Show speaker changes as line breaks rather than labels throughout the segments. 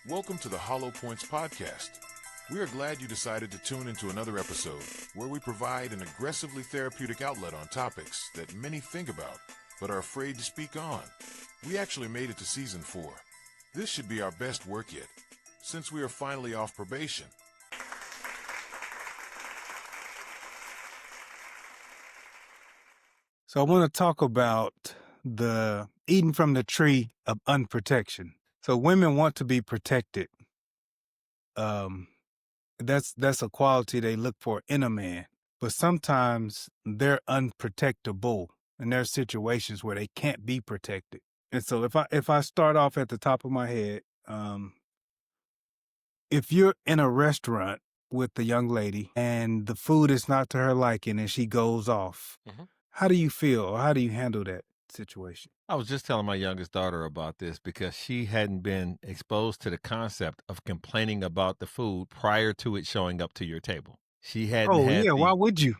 Welcome to the Hollow Points Podcast. We are glad you decided to tune into another episode where we provide an aggressively therapeutic outlet on topics that many think about but are afraid to speak on. We actually made it to season 4. This should be our best work yet, since we are finally off probation.
So I want to talk about the eating from the tree of unprotection. So women want to be protected. That's a quality they look for in a man. But sometimes they're unprotectable, and there are situations where they can't be protected. And so if I start off at the top of my head, if you're in a restaurant with the young lady and the food is not to her liking and she goes off, how do you feel, or how do you handle that situation?
I was just telling my youngest daughter about this because she hadn't been exposed to the concept of complaining about the food prior to it showing up to your table. She hadn't
Why would you?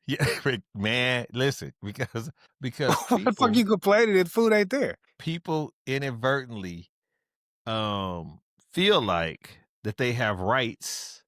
Yeah, man, listen, because
What the fuck you complaining if food ain't there?
People inadvertently feel like that they have rights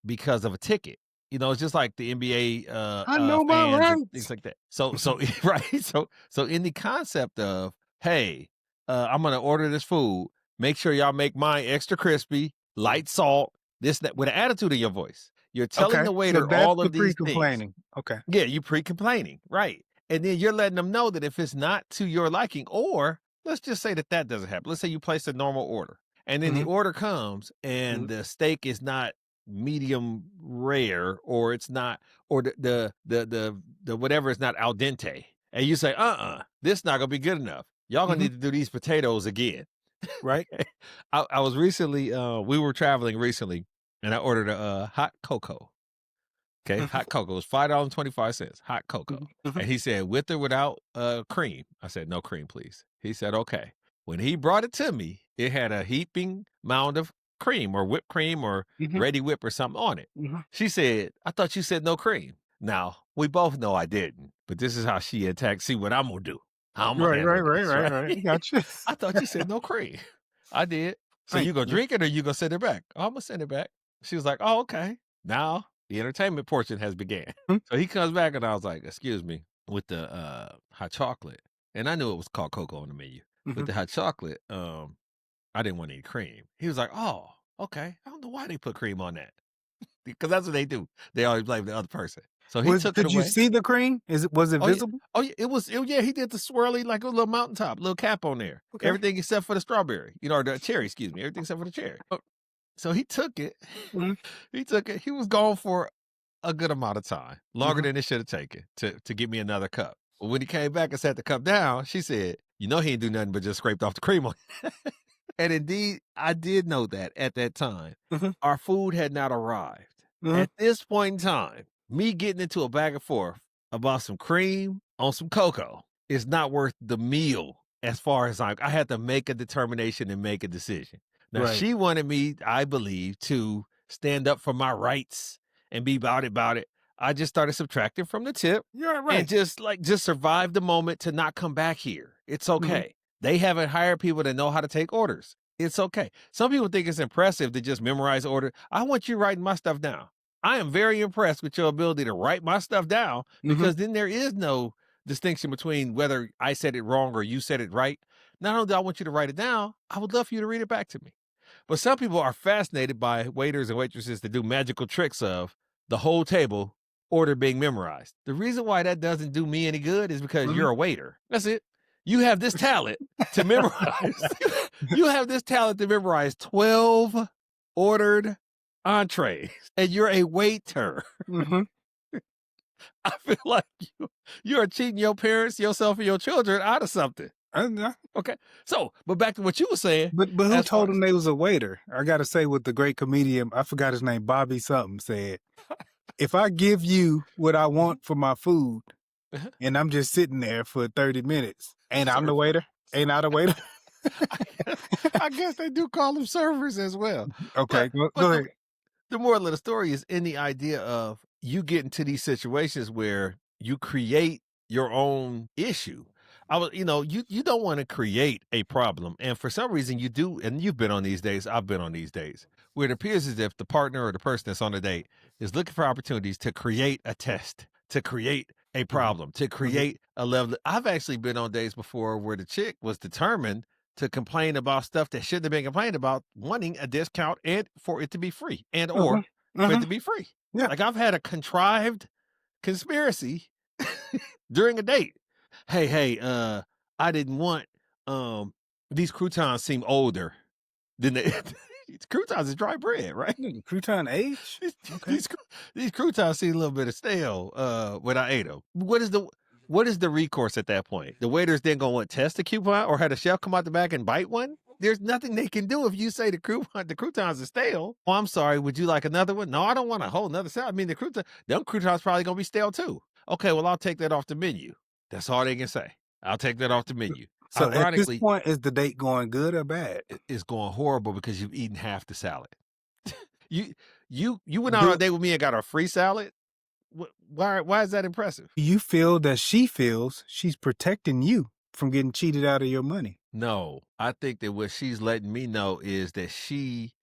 because of a ticket. You know, it's just like the NBA
I know my
fans
rights.
and things like that. So right. So in the concept of, hey, I'm gonna order this food. Make sure y'all make mine extra crispy, light salt, this, that, with an attitude in your voice. You're telling the waiter all of these things.
Okay.
Yeah, you pre-complaining, right? And then you're letting them know that if it's not to your liking, or let's just say that doesn't happen. Let's say you place a normal order, and then the order comes, and the steak is not medium rare, or it's not, or the whatever is not al dente, and you say, this not gonna be good enough. Y'all gonna need to do these potatoes again,
right?
I was recently, we were traveling recently, and I ordered a hot cocoa. Okay, hot cocoa was $5.25. Hot cocoa, and he said, with or without cream? I said, no cream, please. He said, okay. When he brought it to me, it had a heaping mound of cream or whipped cream or Ready Whip or something on it. She said, I thought you said no cream. Now, we both know I didn't, but this is how she attacked. See what I'm going to do. I'm gonna
Right. Gotcha.
I thought you said no cream. I did. So you going to drink it or you going to send it back? Oh, I'm going to send it back. She was like, oh, okay. Now the entertainment portion has began. So he comes back and I was like, excuse me, with the hot chocolate. And I knew it was called cocoa on the menu. With the hot chocolate, I didn't want any cream. He was like, oh, okay. I don't know why they put cream on that. Because that's what they do. They always blame the other person. So he took it away.
Did you see the cream? Was it visible?
Yeah. Oh, yeah. It was. Yeah, he did the swirly, like a little mountaintop, little cap on there. Okay. Everything except for the strawberry, or the cherry, excuse me. Everything except for the cherry. So he took it. He took it. He was gone for a good amount of time, longer than it should have taken to get me another cup. But when he came back and set the cup down, she said, he didn't do nothing but just scraped off the cream on it. And indeed, I did know that at that time. Our food had not arrived. At this point in time, me getting into a back and forth about some cream on some cocoa is not worth the meal as far as I had to make a determination and make a decision. Now, she wanted me, I believe, to stand up for my rights and be about it. I just started subtracting from the tip.
You're right.
And just survive the moment to not come back here. It's okay. They haven't hired people that know how to take orders. It's okay. Some people think it's impressive to just memorize order. I want you writing my stuff down. I am very impressed with your ability to write my stuff down, because then there is no distinction between whether I said it wrong or you said it right. Not only do I want you to write it down, I would love for you to read it back to me. But some people are fascinated by waiters and waitresses that do magical tricks of the whole table order being memorized. The reason why that doesn't do me any good is because you're a waiter. That's it. You have this talent to memorize. You have this talent to memorize 12 ordered entrees, and you're a waiter. I feel like you are cheating your parents, yourself, and your children out of something. Okay. So, but back to what you were saying.
But who told them they was a waiter? I got to say, what the great comedian, I forgot his name, Bobby something, said, if I give you what I want for my food and I'm just sitting there for 30 minutes, ain't I the waiter? Ain't I the waiter?
I guess they do call them servers as well.
Okay, go ahead.
The moral of the story is in the idea of you get into these situations where you create your own issue. you don't want to create a problem. And for some reason you do, and you've been on these days, I've been on these days, where it appears as if the partner or the person that's on the date is looking for opportunities to create a test, to create a problem, to create a level. I've actually been on dates before where the chick was determined to complain about stuff that shouldn't have been complained about, wanting a discount and for it to be free or for it to be free.
Yeah.
Like I've had a contrived conspiracy during a date. Hey, I didn't want these croutons seem older than croutons is dry bread, right?
Crouton age? Okay.
These croutons seem a little bit of stale when I ate them. What is the recourse at that point? The waiter's then going to test the coupon or have the chef come out the back and bite one? There's nothing they can do if you say the croutons are stale. Oh, I'm sorry. Would you like another one? No, I don't want a whole nother salad. I mean, them croutons probably going to be stale too. Okay, well, I'll take that off the menu. That's all they can say. I'll take that off the menu.
So
ironically,
at this point, is the date going good or bad?
It's going horrible because you've eaten half the salad. you went out on a date with me and got a free salad? Why is that impressive?
You feel that she feels she's protecting you from getting cheated out of your money.
No, I think that what she's letting me know is that she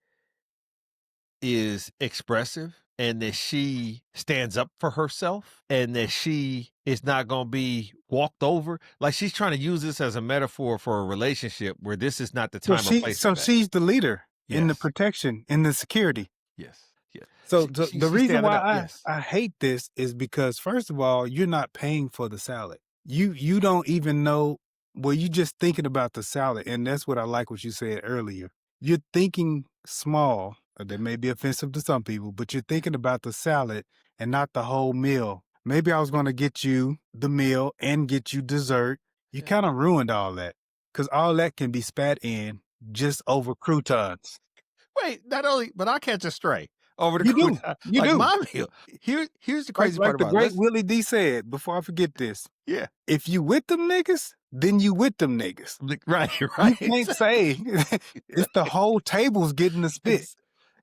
is expressive and that she stands up for herself and that she is not going to be walked over. Like she's trying to use this as a metaphor for a relationship where this is not the time or place.
So she's the leader in the protection, in the security.
Yes. Yeah.
So the reason why I hate this is because, first of all, you're not paying for the salad. You don't even know. Well, you're just thinking about the salad. And that's what I like what you said earlier. You're thinking small. That may be offensive to some people, but you're thinking about the salad and not the whole meal. Maybe I was going to get you the meal and get you dessert. You kind of ruined all that because all that can be spat in just over croutons.
Wait, not only, but I catch a stray over the
croutons. You do.
My meal. Here's the crazy part about it.
Like the great Willie D said, before I forget this.
Yeah.
If you with them niggas, then you with them niggas.
Right.
You can't say it's the whole table's getting the spit.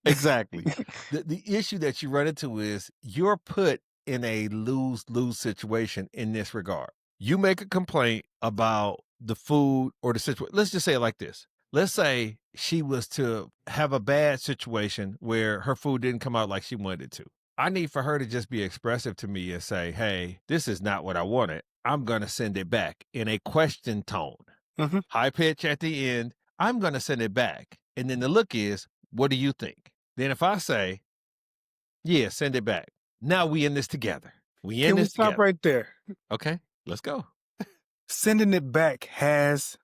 Exactly. The issue that you run into is you're put in a lose-lose situation in this regard. You make a complaint about the food or the situation. Let's just say it like this. Let's say she was to have a bad situation where her food didn't come out like she wanted it to. I need for her to just be expressive to me and say, hey, this is not what I wanted. I'm going to send it back in a question tone. High pitch at the end. I'm going to send it back. And then the look is, what do you think? Then if I say, yeah, send it back. Now we in this together.
Can we stop right there?
Okay, let's go.
Sending it back has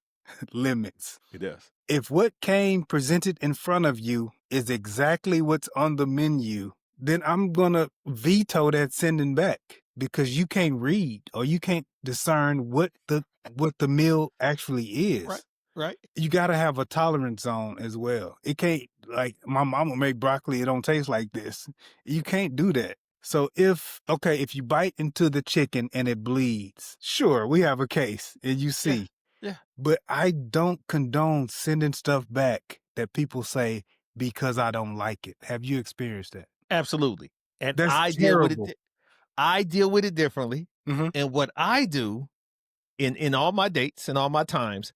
limits.
It does.
If what came presented in front of you is exactly what's on the menu, then I'm going to veto that sending back because you can't read or you can't discern what the meal actually is.
Right. You
got to have a tolerance zone as well. It can't, like, my mama make broccoli, it don't taste like this. You can't do that. So if you bite into the chicken and it bleeds, sure, we have a case and you see.
Yeah.
But I don't condone sending stuff back that people say because I don't like it. Have you experienced that?
Absolutely. And
that's
terrible. I deal with it differently.
And
what I do in all my dates and all my times,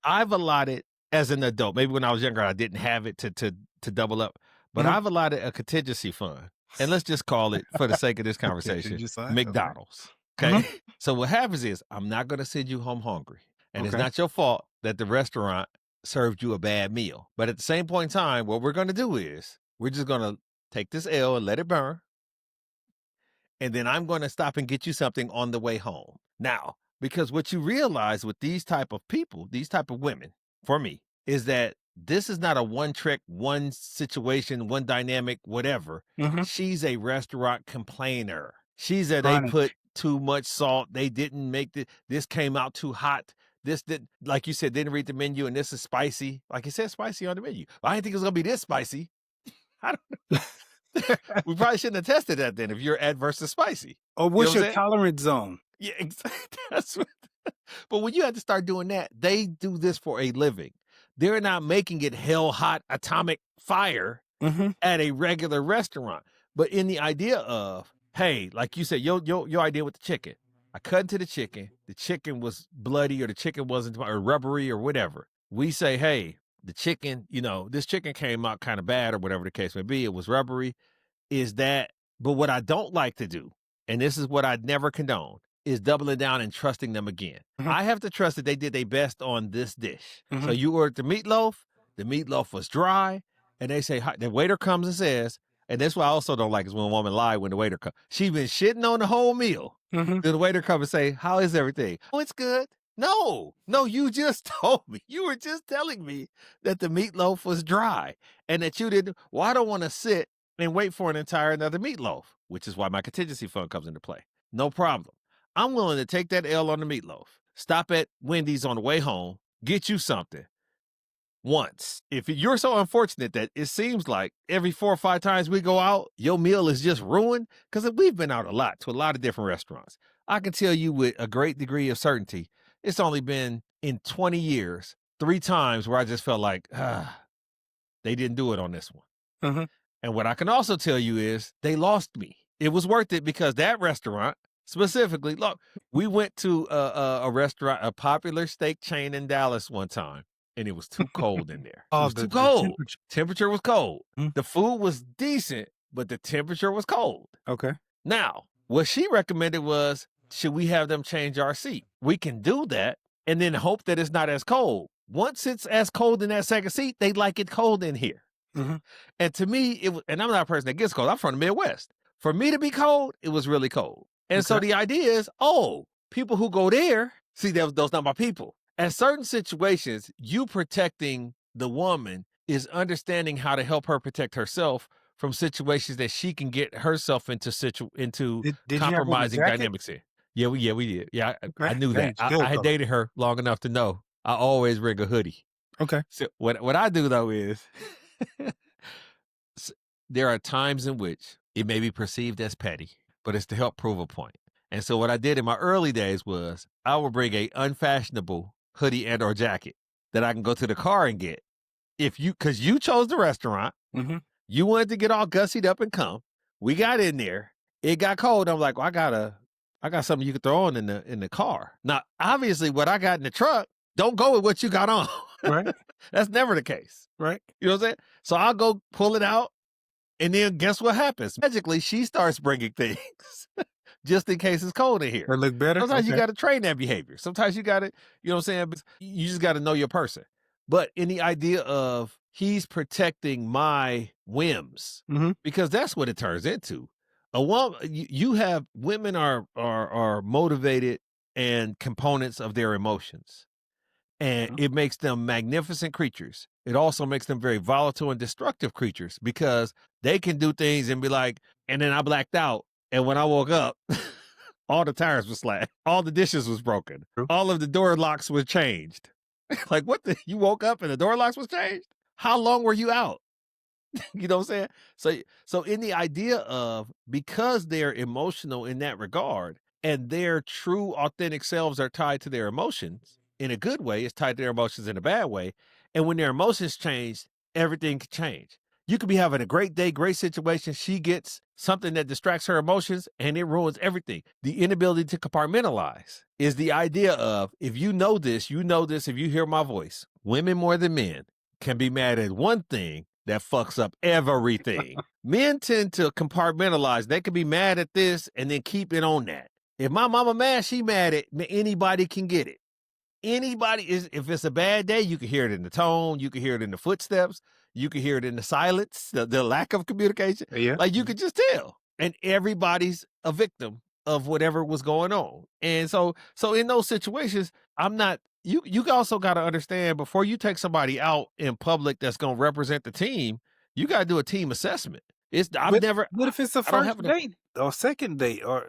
I've allotted as an adult, maybe when I was younger, I didn't have it to double up, but I've allotted a contingency fund. And let's just call it, for the sake of this conversation, McDonald's. Okay. So what happens is I'm not going to send you home hungry. And it's not your fault that the restaurant served you a bad meal. But at the same point in time, what we're going to do is we're just going to take this L and let it burn. And then I'm going to stop and get you something on the way home. Now, because what you realize with these type of people, these type of women, for me, is that this is not a one trick, one situation, one dynamic, whatever. She's a restaurant complainer. She's they put too much salt. They didn't make this came out too hot. This did, like you said, didn't read the menu, and this is spicy. Like it said, spicy on the menu. I didn't think it was gonna be this spicy. I don't know. We probably shouldn't have tested that then if you're adverse to spicy.
Or what's your tolerance zone?
Yeah, exactly. That's what, but when you have to start doing that, they do this for a living. They're not making it hell hot atomic fire at a regular restaurant. But in the idea of, hey, like you said, your idea with the chicken. I cut into the chicken was bloody, or the chicken wasn't, or rubbery, or whatever. We say, hey, the chicken, this chicken came out kind of bad, or whatever the case may be. It was rubbery. But what I don't like to do, and this is what I'd never condone, is doubling down and trusting them again. I have to trust that they did their best on this dish. So you ordered the meatloaf was dry, and they say, the waiter comes and says, and that's what I also don't like is when a woman lies when the waiter comes. She's been shitting on the whole meal. Then the waiter comes and say, how is everything? Oh, it's good. No, you just told me. You were just telling me that the meatloaf was dry and that you didn't. Well, I don't want to sit and wait for an entire another meatloaf, which is why my contingency fund comes into play. No problem. I'm willing to take that L on the meatloaf. Stop at Wendy's on the way home, get you something. Once. If you're so unfortunate that it seems like every 4 or 5 times we go out, your meal is just ruined, because we've been out a lot to a lot of different restaurants. I can tell you with a great degree of certainty, it's only been in 20 years, 3 times where I just felt like, they didn't do it on this one. And what I can also tell you is they lost me. It was worth it because that restaurant specifically, look, we went to a restaurant, a popular steak chain in Dallas one time. And it was too cold in there. It was too cold. Temperature was cold. The food was decent, but the temperature was cold.
Okay.
Now, what she recommended was, should we have them change our seat? We can do that and then hope that it's not as cold. Once it's as cold in that second seat, they like it cold in here. And to me, and I'm not a person that gets cold. I'm from the Midwest. For me to be cold, it was really cold. And so the idea is, people who go there, see, those not my people. At certain situations, you protecting the woman is understanding how to help her protect herself from situations that she can get herself into compromising dynamics in. Yeah, we did. Yeah, I knew that. I had dated her long enough to know I always bring a hoodie.
Okay.
So what I do though is there are times in which it may be perceived as petty, but it's to help prove a point. And so what I did in my early days was I would bring a unfashionable hoodie and or jacket that I can go to the car and get. Because you chose the restaurant, you wanted to get all gussied up and come. We got in there. It got cold. I'm like, well, I got something you can throw on in the car. Now, obviously, what I got in the truck don't go with what you got on.
Right.
That's never the case.
Right.
You know what I'm saying? So I'll go pull it out, and then guess what happens? Magically, she starts bringing things. Just in case it's cold in here.
Or look better.
Sometimes you got to train that behavior. Sometimes you got to, you know what I'm saying? You just got to know your person. But in the idea of he's protecting my whims, because that's what it turns into. A woman, you have women are motivated and components of their emotions, and it makes them magnificent creatures. It also makes them very volatile and destructive creatures because they can do things and be like, and then I blacked out. And when I woke up, all the tires were slashed. All the dishes was broken. All of the door locks were changed. Like, you woke up and the door locks was changed? How long were you out? You know what I'm saying? So in the idea of, because they're emotional in that regard and their true authentic selves are tied to their emotions in a good way, it's tied to their emotions in a bad way. And when their emotions change, everything can change. You could be having a great day, great situation. She gets something that distracts her emotions and it ruins everything. The inability to compartmentalize is the idea of, if you know this, if you hear my voice, women more than men can be mad at one thing that fucks up everything. Men tend to compartmentalize. They can be mad at this and then keep it on that. If my mama mad, she mad at me. Anybody can get it. If it's a bad day, you can hear it in the tone. You can hear it in the footsteps. You can hear it in the silence, the lack of communication.
Yeah.
Like, you could just tell. And everybody's a victim of whatever was going on. And so in those situations, you also got to understand, before you take somebody out in public that's going to represent the team, you got to do a team assessment.
What if it's a first date or second date, or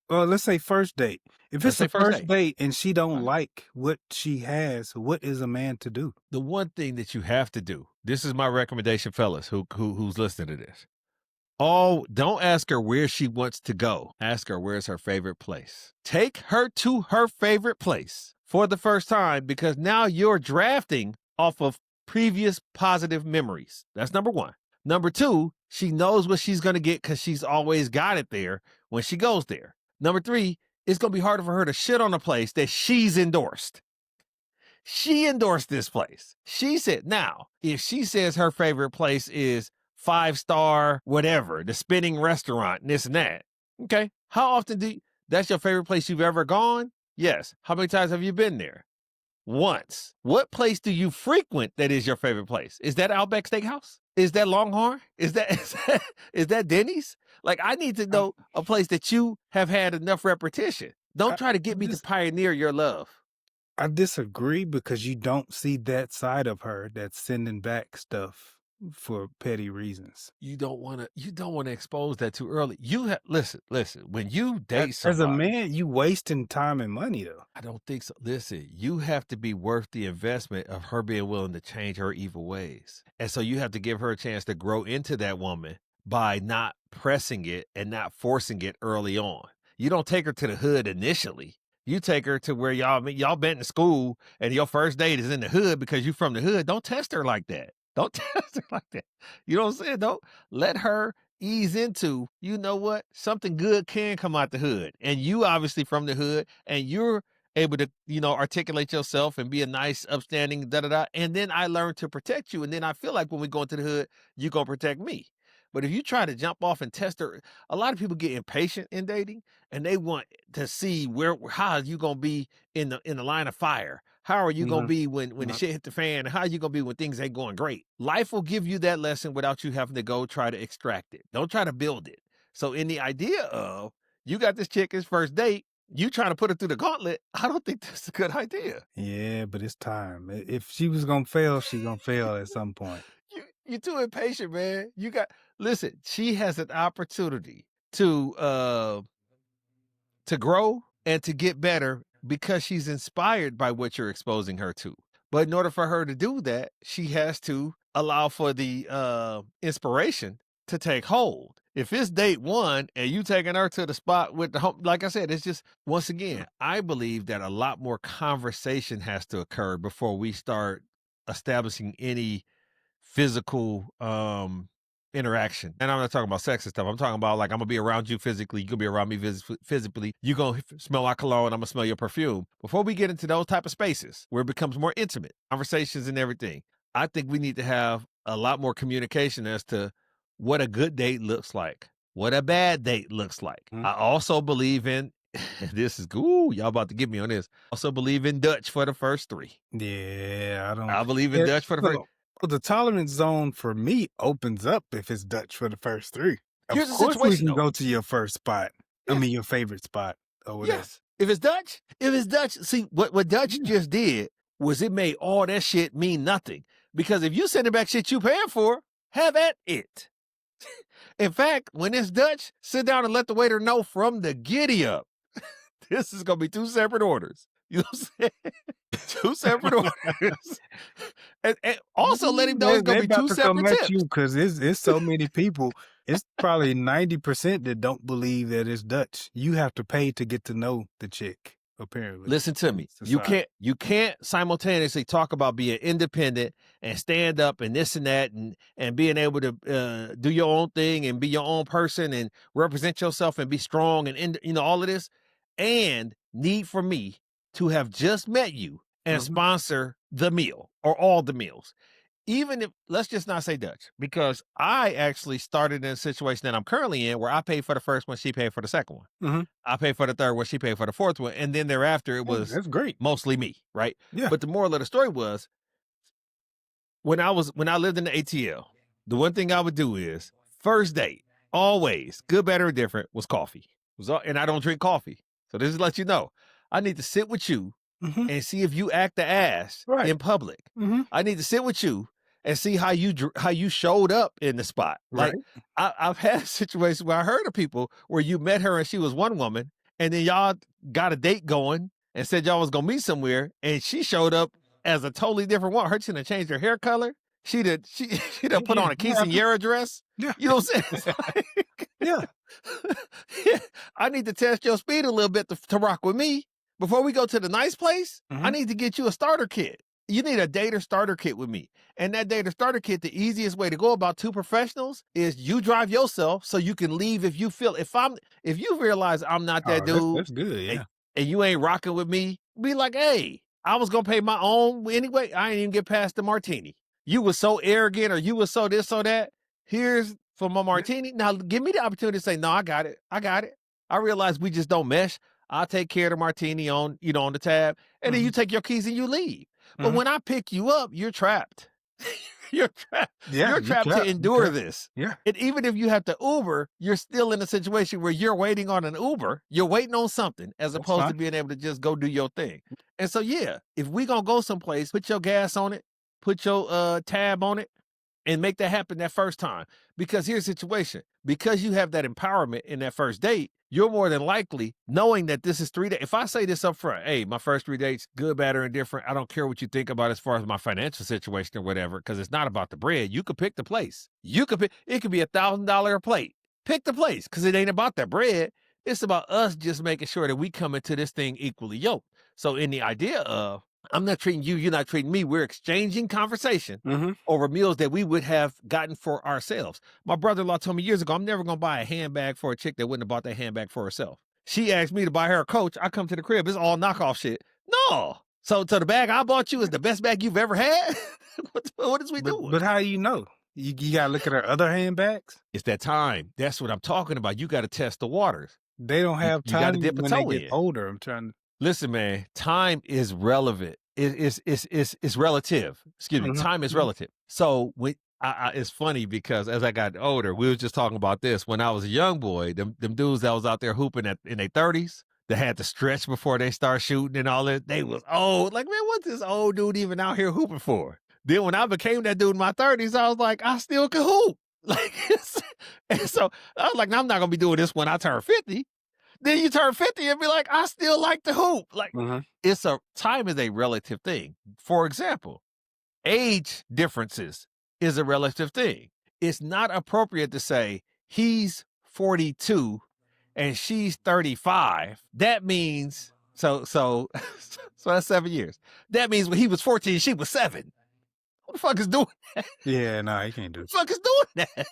let's say first date? If it's a first date and she don't like what she has, what is a man to do?
The one thing that you have to do, this is my recommendation, fellas, who's listening to this. Don't ask her where she wants to go. Ask her where's her favorite place. Take her to her favorite place for the first time, because now you're drafting off of previous positive memories. That's number one. Number two, she knows what she's going to get because she's always got it there when she goes there. Number three, it's going to be harder for her to shit on a place that she's endorsed. She endorsed this place. She said, now, if she says her favorite place is 5-star, whatever, the spinning restaurant, and this and that, okay, how often that's your favorite place you've ever gone? Yes. How many times have you been there? Once. What place do you frequent that is your favorite place? Is that Outback Steakhouse? Is that Longhorn? Is that Denny's? Like, I need to know a place that you have had enough repetition. Don't try to get me to pioneer your love.
I disagree because you don't see that side of her that's sending back stuff for petty reasons.
You don't want to expose that too early. You have listen. When you date somebody,
as a man, you wasting time and money though.
I don't think so. Listen, you have to be worth the investment of her being willing to change her evil ways, and so you have to give her a chance to grow into that woman by not pressing it and not forcing it early on. You don't take her to the hood initially. You take her to where y'all been in school and your first date is in the hood because you from the hood. Don't test her like that. Don't test her like that. You know what I'm saying? Don't let her ease into, you know what? Something good can come out the hood. And you obviously from the hood and you're able to, articulate yourself and be a nice, upstanding, da-da-da. And then I learn to protect you. And then I feel like when we go into the hood, you're going to protect me. But if you try to jump off and test her, a lot of people get impatient in dating and they want to see how are you going to be in the line of fire? How are you going to be when the shit hit the fan? How are you going to be when things ain't going great? Life will give you that lesson without you having to go try to extract it. Don't try to build it. So in the idea of you got this chick his first date, you trying to put her through the gauntlet, I don't think that's a good idea.
Yeah, but it's time. If she was going to fail, she going to fail at some point.
You're too impatient, man. Listen, she has an opportunity to grow and to get better because she's inspired by what you're exposing her to. But in order for her to do that, she has to allow for the inspiration to take hold. If it's date one and you taking her to the spot with the home, like I said, it's just, once again, I believe that a lot more conversation has to occur before we start establishing any physical interaction. And I'm not talking about sex and stuff. I'm talking about like, I'm gonna be around you physically, you gonna be around me physically, you gonna smell my cologne, I'm gonna smell your perfume. Before we get into those type of spaces where it becomes more intimate conversations and everything, I think we need to have a lot more communication as to what a good date looks like, what a bad date looks like. I also believe in this is y'all about to get me on this. Also believe in Dutch for the first 3.
Yeah,
I believe in Dutch for the first.
Well, the tolerance zone for me opens up if it's Dutch for the first 3.
Here's
Of
the
course we
situation,
can
though.
go to your first spot.
Yeah.
I mean, your favorite spot or whatever.
Yes. If it's Dutch, see, what Dutch just did was it made all that shit mean nothing. Because if you sending back shit you paying for, have at it. In fact, when it's Dutch, sit down and let the waiter know from the giddy up. This is going to be 2 separate orders. You know what I'm saying? 2 separate orders. And also let him know it's going to be 2 separate tips.
Because it's so many people. It's probably 90% that don't believe that it's Dutch. You have to pay to get to know the chick, apparently.
Listen to me. You can't simultaneously talk about being independent and stand up and this and that and being able to do your own thing and be your own person and represent yourself and be strong and all of this, and need for me to have just met you and sponsor the meal or all the meals. Even if, let's just not say Dutch, because I actually started in a situation that I'm currently in where I paid for the first one, she paid for the second one. I paid for the third one, she paid for the fourth one. And then thereafter, it was
that's great.
Mostly me, right?
Yeah.
But the moral of the story was, when I lived in the ATL, the one thing I would do is, first date, always, good, better, or different, was coffee. And I don't drink coffee. So this is let you know, I need to sit with you and see if you act the ass in public. I need to sit with you and see how you showed up in the spot. Like, I've had situations where I heard of people where you met her and she was one woman, and then y'all got a date going and said y'all was gonna meet somewhere, and she showed up as a totally different one. Her done changed her hair color. She done put on a quinceañera dress.
Yeah.
You know what I'm saying?
Yeah.
I need to test your speed a little bit to rock with me. Before we go to the nice place, I need to get you a starter kit. You need a dater starter kit with me. And that dater starter kit, the easiest way to go about two professionals is you drive yourself so you can leave if you feel. If you realize I'm not that dude,
That's good. Yeah.
and you ain't rocking with me, be like, hey, I was gonna pay my own anyway. I ain't even get past the martini. You was so arrogant, or you was so this, so that. Here's for my martini. Now give me the opportunity to say, no, I got it. I realize we just don't mesh. I'll take care of the martini on the tab, and then you take your keys and you leave. But when I pick you up, you're trapped. You're trapped.
Yeah,
you're trapped to endure this.
Yeah.
And even if you have to Uber, you're still in a situation where you're waiting on an Uber. You're waiting on something as opposed to being able to just go do your thing. And so, yeah, if we gonna go someplace, put your gas on it, put your tab on it, and make that happen that first time. Because here's the situation. Because you have that empowerment in that first date, you're more than likely knowing that this is 3 days. If I say this up front, hey, my first 3 dates, good, bad, or indifferent. I don't care what you think about as far as my financial situation or whatever, because it's not about the bread. You could pick the place. It could be $1,000 a plate. Pick the place, because it ain't about that bread. It's about us just making sure that we come into this thing equally yoked. So in the idea of, I'm not treating you, you're not treating me. We're exchanging conversation over meals that we would have gotten for ourselves. My brother-in-law told me years ago, I'm never going to buy a handbag for a chick that wouldn't have bought that handbag for herself. She asked me to buy her a Coach. I come to the crib. It's all knockoff shit. No. So the bag I bought you is the best bag you've ever had? What is we doing?
But how do you know? You got to look at her other handbags?
It's that time. That's what I'm talking about. You got to test the waters.
They don't have time
you gotta dip a
when
toe
they get
in.
older. I'm trying to...
Listen, man, time is relevant. It's relative. Excuse me. Time is relative. So it's funny because as I got older, we was just talking about this. When I was a young boy, them dudes that was out there hooping in their 30s, that had to stretch before they start shooting and all that, they was old. Like, man, what's this old dude even out here hooping for? Then when I became that dude in my 30s, I was like, I still can hoop. Like, and so I was like, I'm not gonna be doing this when I turn 50. Then you turn 50 and be like, I still like to hoop. Like, time is a relative thing. For example, age differences is a relative thing. It's not appropriate to say he's 42 and she's 35. That means so that's 7 years. That means when he was 14, she was 7. Who the fuck is doing that?
Yeah, no, you can't do it.
Who the fuck is doing that?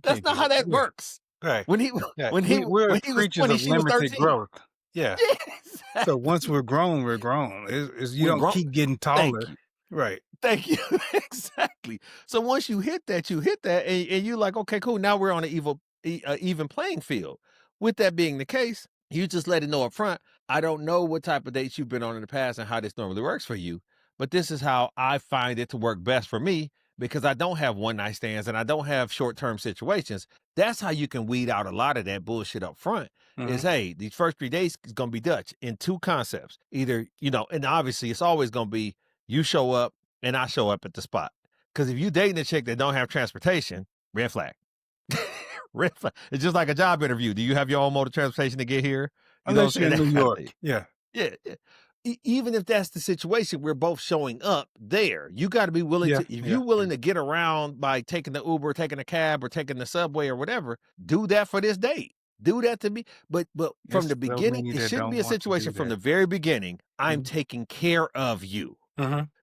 That's not how that works.
Right.
When he
we're
was
creatures
20,
of
she was
limited
13.
growth. Yeah.
Exactly.
So once we're grown, we're grown. You
We're
don't
grown.
keep getting taller. Right.
Thank you. Exactly. So once you hit that, and you're like, okay, cool. Now we're on an even playing field. With that being the case, you just let it know up front. I don't know what type of dates you've been on in the past and how this normally works for you, but this is how I find it to work best for me because I don't have one night stands and I don't have short-term situations. That's how you can weed out a lot of that bullshit up front. Is, hey, these first 3 days is going to be Dutch in two concepts. Either, and obviously it's always going to be you show up and I show up at the spot. Because if you dating a chick that don't have transportation, red flag. Red flag. It's just like a job interview. Do you have your own mode of transportation to get here?
Unless you're in New York. Yeah.
Yeah. Even if that's the situation, we're both showing up there. You got to be willing to, if you're willing to get around by taking the Uber, taking a cab, or taking the subway or whatever, do that for this date. Do that to me. But from the beginning, it shouldn't be a situation from the very beginning. I'm taking care of you.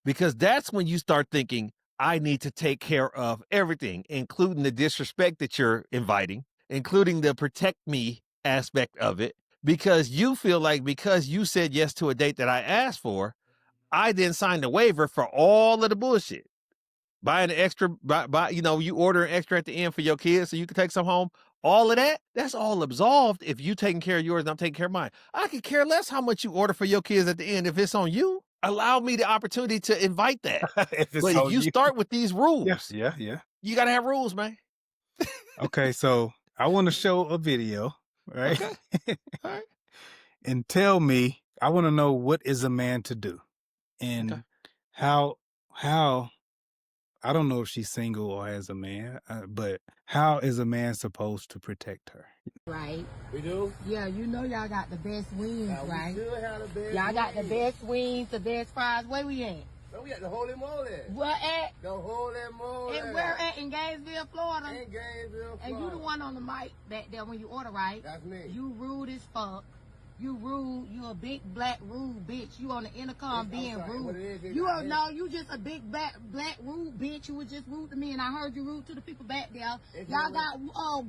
Because that's when you start thinking, I need to take care of everything, including the disrespect that you're inviting, including the protect me aspect of it. Because you feel like because you said yes to a date that I asked for, I then signed a waiver for all of the bullshit. Buying an extra, you order an extra at the end for your kids so you can take some home. All of that, that's all absolved if you taking care of yours and I'm taking care of mine. I could care less how much you order for your kids at the end if it's on you. Allow me the opportunity to invite that. But if you start with these rules,
yeah,
you got to have rules, man.
Okay, so I want to show a video, right?
Okay. All right.
And tell me, I want to know what is a man to do and how, I don't know if she's single or has a man, but how is a man supposed to protect her?
Right.
We do?
Yeah, y'all got the best wings, right?
We still have the best
Y'all got the
wings.
best wings, the best fries. Where we at?
No, we at the Holy Moly.
Where at?
The Holy Moly.
And where at? In Gainesville, Florida?
In Gainesville, Florida.
And you the one on the mic back there when you order, right?
That's me.
You rude as fuck. You rude. You a big black rude bitch. You on the intercom being
What it
rude.
is,
You don't know. You just a big black rude bitch. You was just rude to me, and I heard you rude to the people back there. Y'all got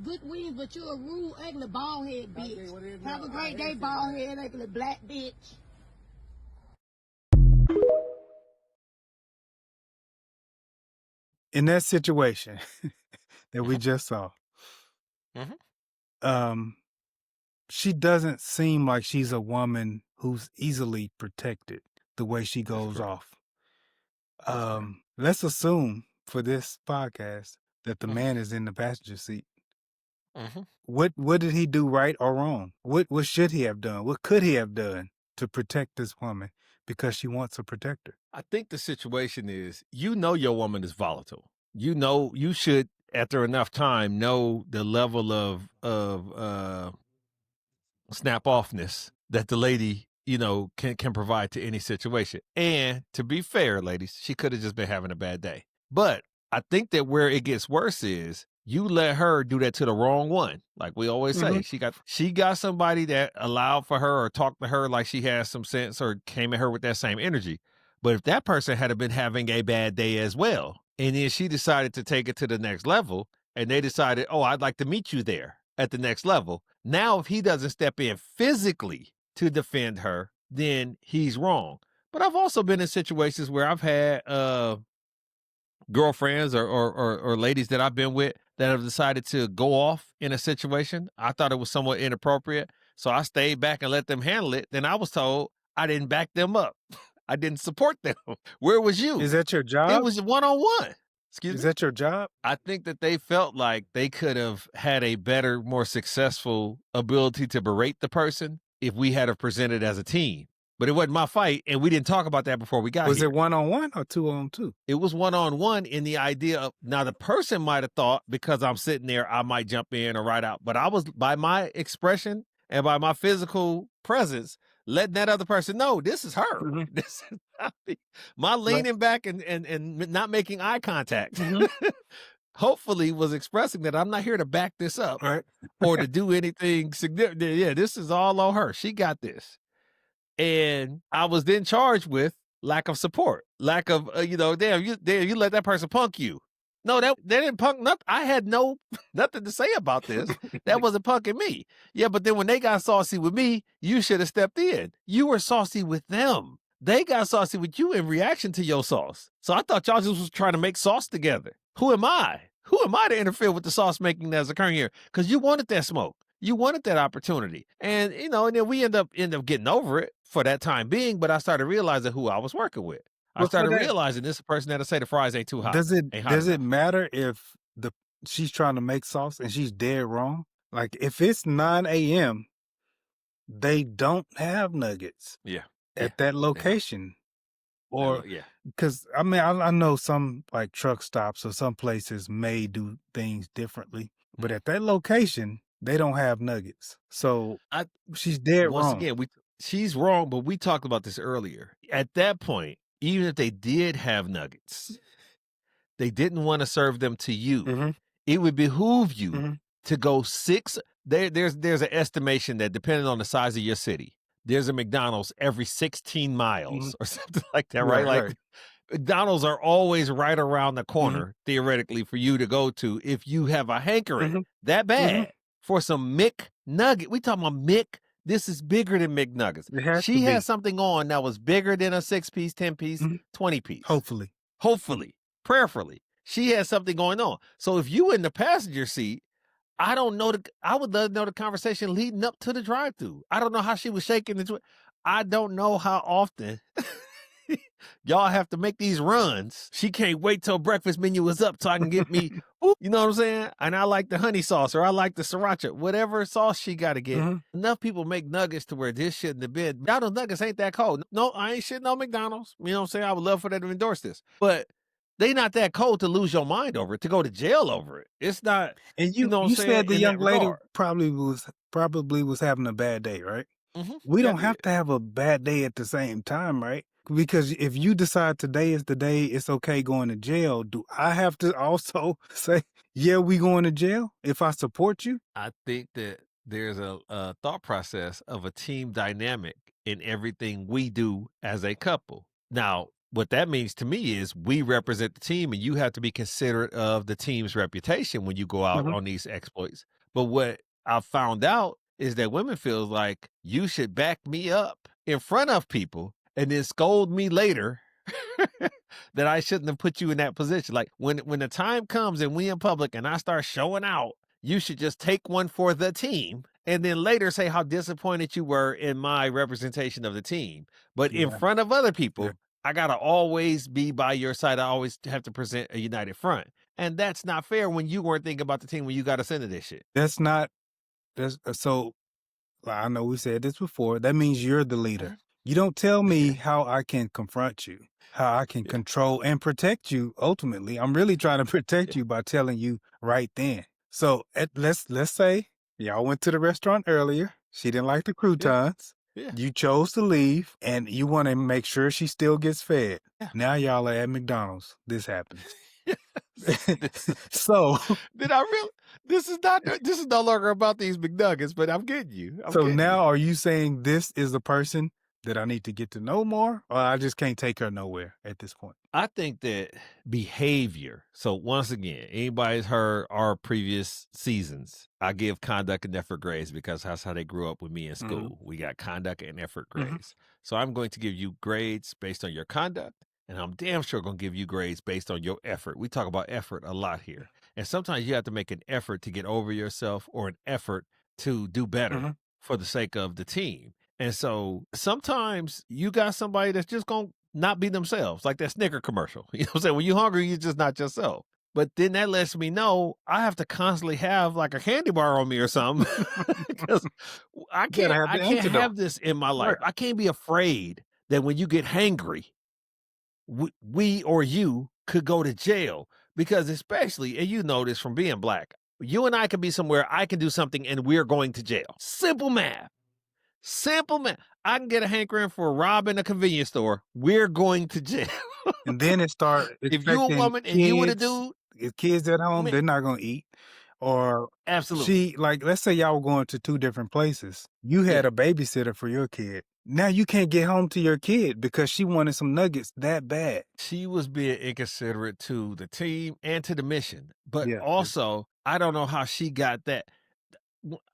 good wings, but you a rude, ugly, bald head bitch. Have a great day, bald head, ugly black bitch.
In that situation that we just saw, she doesn't seem like she's a woman who's easily protected the way she goes off. Let's assume for this podcast that the man is in the passenger seat. What did he do right or wrong? What should he have done? What could he have done to protect this woman because she wants a protector?
I think the situation is, your woman is volatile. You should, after enough time, know the level of snap offness that the lady, can provide to any situation. And to be fair, ladies, she could have just been having a bad day. But I think that where it gets worse is you let her do that to the wrong one. Like we always say, she got somebody that allowed for her or talked to her like she has some sense or came at her with that same energy. But if that person had been having a bad day as well, and then she decided to take it to the next level, and they decided, oh, I'd like to meet you there at the next level. Now, if he doesn't step in physically to defend her, then he's wrong. But I've also been in situations where I've had girlfriends or ladies that I've been with that have decided to go off in a situation. I thought it was somewhat inappropriate, so I stayed back and let them handle it. Then I was told I didn't back them up. I didn't support them. Where was you?
Is that your job?
It was one-on-one. Excuse me?
Is that your job?
I think that they felt like they could have had a better, more successful ability to berate the person if we had have presented as a team. But it wasn't my fight, and we didn't talk about that before we got here.
Was it one-on-one or two-on-two?
It was one-on-one in the idea of, now the person might have thought because I'm sitting there, I might jump in or ride out. But I was, by my expression and by my physical presence, letting that other person know this is her. This is not me. My leaning back and not making eye contact. Hopefully was expressing that I'm not here to back this up or to do anything significant. Yeah, this is all on her. She got this. And I was then charged with lack of support, lack of, you let that person punk you. No, they didn't punk nothing. I had nothing to say about this. That wasn't punking me. Yeah, but then when they got saucy with me, you should have stepped in. You were saucy with them. They got saucy with you in reaction to your sauce. So I thought y'all just was trying to make sauce together. Who am I? Who am I to interfere with the sauce making that's occurring here? Because you wanted that smoke. You wanted that opportunity. And, and then we end up getting over it for that time being. But I started realizing who I was working with. I started realizing this is a person that'll say the fries ain't too hot.
Does it matter if she's trying to make sauce and she's dead wrong? Like if it's 9 a.m., they don't have nuggets. At that location. Or because I know some like truck stops or some places may do things differently, but at that location they don't have nuggets. So she's dead wrong.
Once again, she's wrong, but we talked about this earlier. At that point, even if they did have nuggets, they didn't want to serve them to you. It would behoove you to go 6. There's an estimation that depending on the size of your city, there's a McDonald's every 16 miles or something like that, right? Like McDonald's are always right around the corner, theoretically, for you to go to if you have a hankering that bad for some McNugget. We talking about Mc. This is bigger than McNuggets. She had something on that was bigger than a 6-piece, 10-piece, 20-piece. Hopefully, prayerfully, she had something going on. So if you in the passenger seat, I don't know. I would love to know the conversation leading up to the drive-thru. I don't know how she was shaking I don't know how often y'all have to make these runs. She can't wait till breakfast menu is up so I can get me, you know what I'm saying? And I like the honey sauce or I like the sriracha, whatever sauce she got to get. Enough people make nuggets to where this shouldn't have been. McDonald's nuggets ain't that cold. No, I ain't shitting on McDonald's. You know what I'm saying? I would love for them to endorse this. But they not that cold to lose your mind over it, to go to jail over it. It's not.
And you said the young lady probably was having a bad day, right? We don't have to have a bad day at the same time, right? Because if you decide today is the day it's okay going to jail, do I have to also say, yeah, we going to jail if I support you?
I think that there's a thought process of a team dynamic in everything we do as a couple. Now, what that means to me is we represent the team, and you have to be considerate of the team's reputation when you go out
Mhm.
on these exploits. But what I found out is that women feel like you should back me up in front of people and then scold me later that I shouldn't have put you in that position. Like when the time comes and we in public and I start showing out, you should just take one for the team and then later say how disappointed you were in my representation of the team. But in
Yeah.
front of other
Yeah.
people, I gotta always be by your side. I always have to present a united front. And that's not fair when you weren't thinking about the team when you got us into this shit.
That's not. That's so. I know we said this before. That means you're the leader. You don't tell me how I can confront you, how I can
Yeah.
control and protect you. Ultimately, I'm really trying to protect you by telling you right then. So let's say y'all went to the restaurant earlier. She didn't like the croutons.
Yeah.
You chose to leave, and you want to make sure she still gets fed.
Yeah.
Now y'all are at McDonald's. This happens.
This is-
So
Did I really? This is no longer about these McNuggets, but I'm getting you.
So now are you saying this is the person that I need to get to know more, or I just can't take her nowhere at this point?
I think that behavior. So once again, anybody's heard our previous seasons, I give conduct and effort grades because that's how they grew up with me in school. We got conduct and effort grades. So I'm going to give you grades based on your conduct, and I'm damn sure going to give you grades based on your effort. We talk about effort a lot here. And sometimes you have to make an effort to get over yourself or an effort to do better for the sake of the team. And so sometimes you got somebody that's just going to not be themselves, like that Snicker commercial. You know what I'm saying? When you're hungry, you're just not yourself. But then that lets me know I have to constantly have like a candy bar on me or something because I can't have this in my life. I can't be afraid that when you get hangry, we or you could go to jail because especially, and you know this from being black, you and I could be somewhere, I can do something and we're going to jail. Simple math. Simple math. I can get a hankering for robbing a convenience store. We're going to jail.
And then it starts.
If you a woman and you with a dude,
if kids at home, they're not going to eat. Or
absolutely.
let's say y'all were going to two different places. You had a babysitter for your kid. Now you can't get home to your kid because she wanted some nuggets that bad.
She was being inconsiderate to the team and to the mission. But also, I don't know how she got that.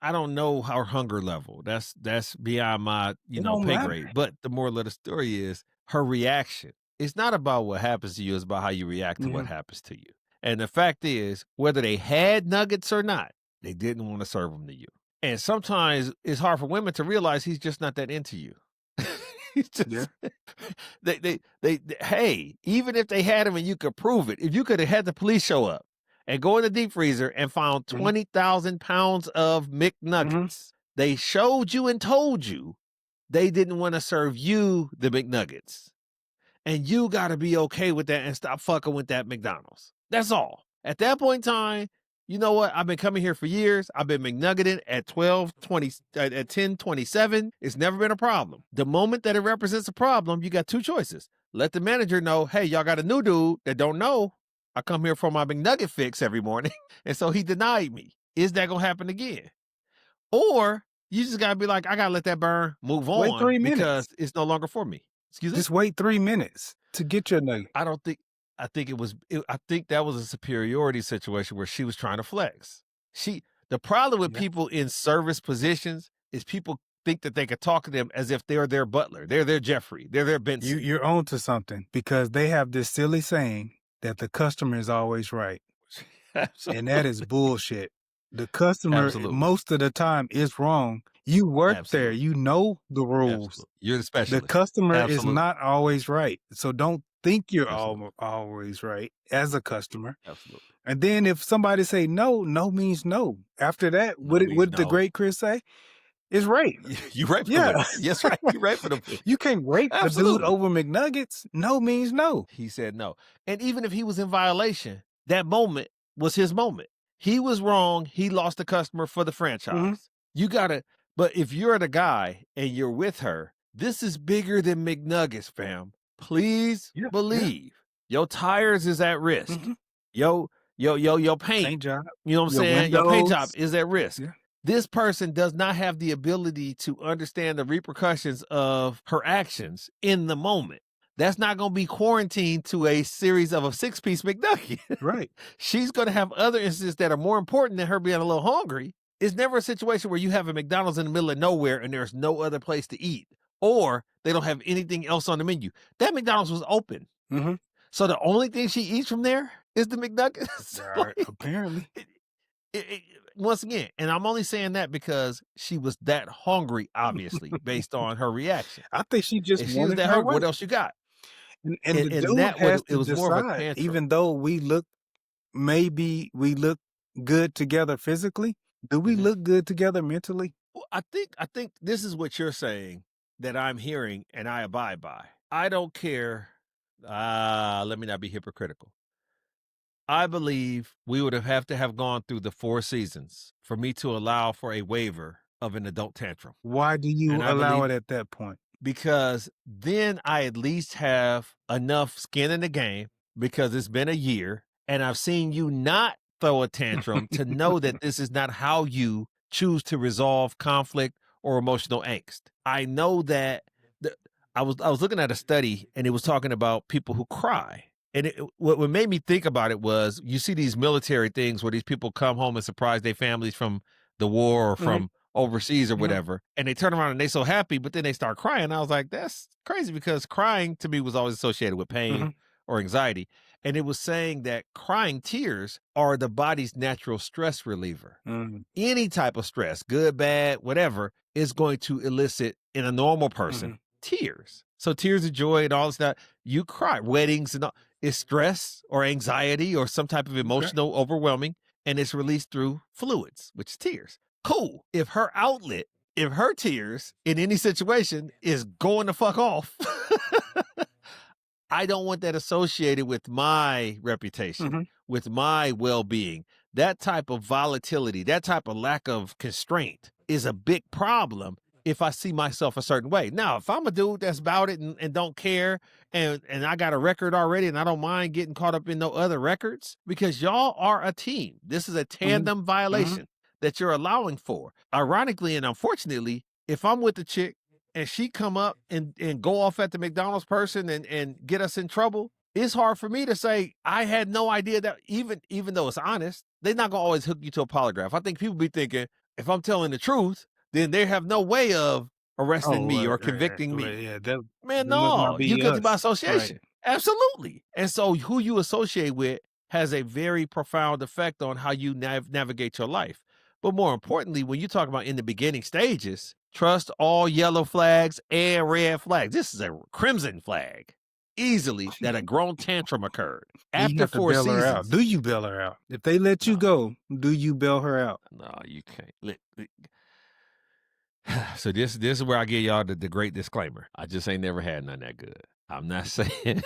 I don't know her hunger level. That's beyond my, pay grade. But the moral of the story is her reaction. It's not about what happens to you, it's about how you react to what happens to you. And the fact is, whether they had nuggets or not, they didn't want to serve them to you. And sometimes it's hard for women to realize he's just not that into you. He's just, hey, even if they had him and you could prove it, if you could have had the police show up and go in the deep freezer and found 20,000 pounds of McNuggets, they showed you and told you they didn't want to serve you the McNuggets. And you got to be okay with that and stop fucking with that McDonald's. That's all. At that point in time, you know what? I've been coming here for years. I've been McNuggeting at 10:27. It's never been a problem. The moment that it represents a problem, you got two choices. Let the manager know, hey, y'all got a new dude that don't know I come here for my McNugget fix every morning. And so he denied me. Is that going to happen again? Or you just got to be like, I got to let that burn, move on.
Wait 3 minutes.
Because it's no longer for me. Excuse me?
Just wait 3 minutes to get your nugget.
I think that was a superiority situation where she was trying to flex. The problem with people in service positions is people think that they could talk to them as if they're their butler. They're their Jeffrey. They're their Benson.
You're on to something because they have this silly saying that the customer is always right.
Absolutely.
And that is bullshit. The customer most of the time is wrong. You work there. You know the rules.
Absolutely. You're the specialist.
The customer is not always right. So don't think you're always right as a customer.
Absolutely.
And then if somebody say no, no means no. After that, what did the great Chris say? It's rape.
You rape for them. Yes, right. You rape for them.
You can't rape the dude over McNuggets. No means no.
He said no. And even if he was in violation, that moment was his moment. He was wrong. He lost the customer for the franchise. You gotta, but if you're the guy and you're with her, this is bigger than McNuggets, fam. Please believe your tires is at risk. Your paint
job.
You know what I'm saying? Your paint job is at risk. This person does not have the ability to understand the repercussions of her actions in the moment. That's not going to be quarantined to a series of a 6-piece McNugget.
Right.
She's going to have other instances that are more important than her being a little hungry. It's never a situation where you have a McDonald's in the middle of nowhere and there's no other place to eat, or they don't have anything else on the menu. That McDonald's was open.
Mm-hmm.
So the only thing she eats from there is the McNuggets.
Apparently.
Once again, and I'm only saying that because she was that hungry, obviously, based on her reaction.
I think she just
If she was
wanted
that
her
hungry,
way.
what else you got?
And the dude
that
has
it was
to
more of a
decide,
tantrum.
even though maybe we look good together physically, do we look good together mentally?
Well, I think this is what you're saying that I'm hearing and I abide by. I don't care. Let me not be hypocritical. I believe we would have to have gone through the 4 seasons for me to allow for a waiver of an adult tantrum.
Why do you
And I
allow
believe-
it at that point?
Because then I at least have enough skin in the game, because it's been a year and I've seen you not throw a tantrum to know that this is not how you choose to resolve conflict or emotional angst. I know that I was looking at a study and it was talking about people who cry. And what made me think about it was, you see these military things where these people come home and surprise their families from the war or from overseas or whatever, and they turn around and they so happy, but then they start crying. I was like, that's crazy, because crying to me was always associated with pain or anxiety. And it was saying that crying tears are the body's natural stress reliever. Any type of stress, good, bad, whatever, is going to elicit in a normal person tears. So tears of joy and all this stuff, you cry. Weddings and all, it's stress or anxiety or some type of emotional overwhelming, and it's released through fluids, which is tears. Cool. If her outlet, if her tears in any situation is going to fuck off, I don't want that associated with my reputation, with my well-being. That type of volatility, that type of lack of constraint is a big problem if I see myself a certain way. Now, if I'm a dude that's about it and don't care, and I got a record already and I don't mind getting caught up in no other records, because y'all are a team. This is a tandem violation that you're allowing for. Ironically and unfortunately, if I'm with the chick and she come up and go off at the McDonald's person and get us in trouble, it's hard for me to say I had no idea that, even though it's honest, they're not gonna always hook you to a polygraph. I think people be thinking, if I'm telling the truth, then they have no way of arresting me or convicting me.
Yeah,
Man,
must
no,
not be
you guilty by
us.
association.
Right.
Absolutely. And so who you associate with has a very profound effect on how you navigate your life. But more importantly, when you talk about in the beginning stages, trust all yellow flags and red flags. This is a crimson flag. Easily that a grown tantrum occurred
You
after
have to
4
bail her out.
seasons.
Do you bail her out? If they let you go, do you bail her out?
No, you can't. So this is where I give y'all the great disclaimer. I just ain't never had none that good. I'm not saying.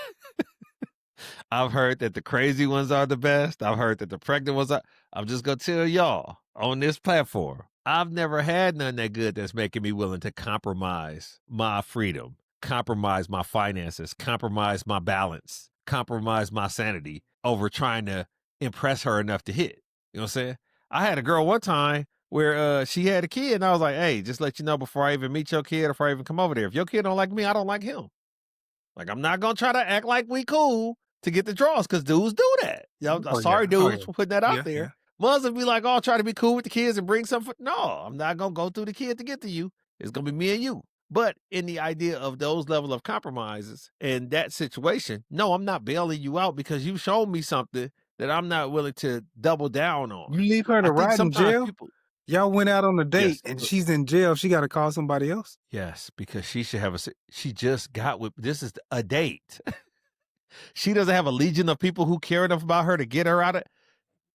I've heard that the crazy ones are the best. I've heard that the pregnant ones are. I'm just gonna tell y'all on this platform, I've never had none that good that's making me willing to compromise my freedom, compromise my finances, compromise my balance, compromise my sanity over trying to impress her enough to hit. You know what I'm saying? I had a girl one time where she had a kid, and I was like, hey, just let you know before I even meet your kid or before I even come over there, if your kid don't like me, I don't like him. Like, I'm not going to try to act like we cool to get the draws, because dudes do that. You know, sorry, dudes, for putting that out there. Mothers be like, oh, try to be cool with the kids and bring something. No, I'm not going to go through the kid to get to you. It's going to be me and you. But in the idea of those level of compromises and that situation, no, I'm not bailing you out because you've shown me something that I'm not willing to double down on.
You leave her to ride in jail? Y'all went out on a date and she's in jail. She got to call somebody else?
Yes, because she should have she just got with, this is a date. She doesn't have a legion of people who care enough about her to get her out of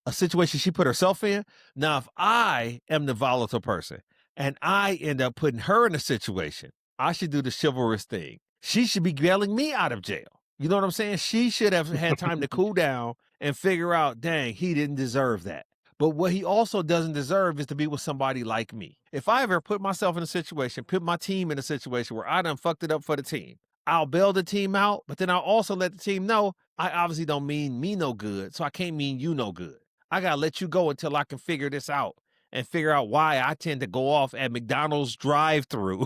a situation she put herself in. Now, if I am the volatile person and I end up putting her in a situation, I should do the chivalrous thing. She should be bailing me out of jail. You know what I'm saying? She should have had time to cool down and figure out, dang, he didn't deserve that. But what he also doesn't deserve is to be with somebody like me. If I ever put myself in a situation, put my team in a situation where I done fucked it up for the team, I'll bail the team out, but then I'll also let the team know I obviously don't mean me no good, so I can't mean you no good. I got to let you go until I can figure this out and figure out why I tend to go off at McDonald's drive-thrus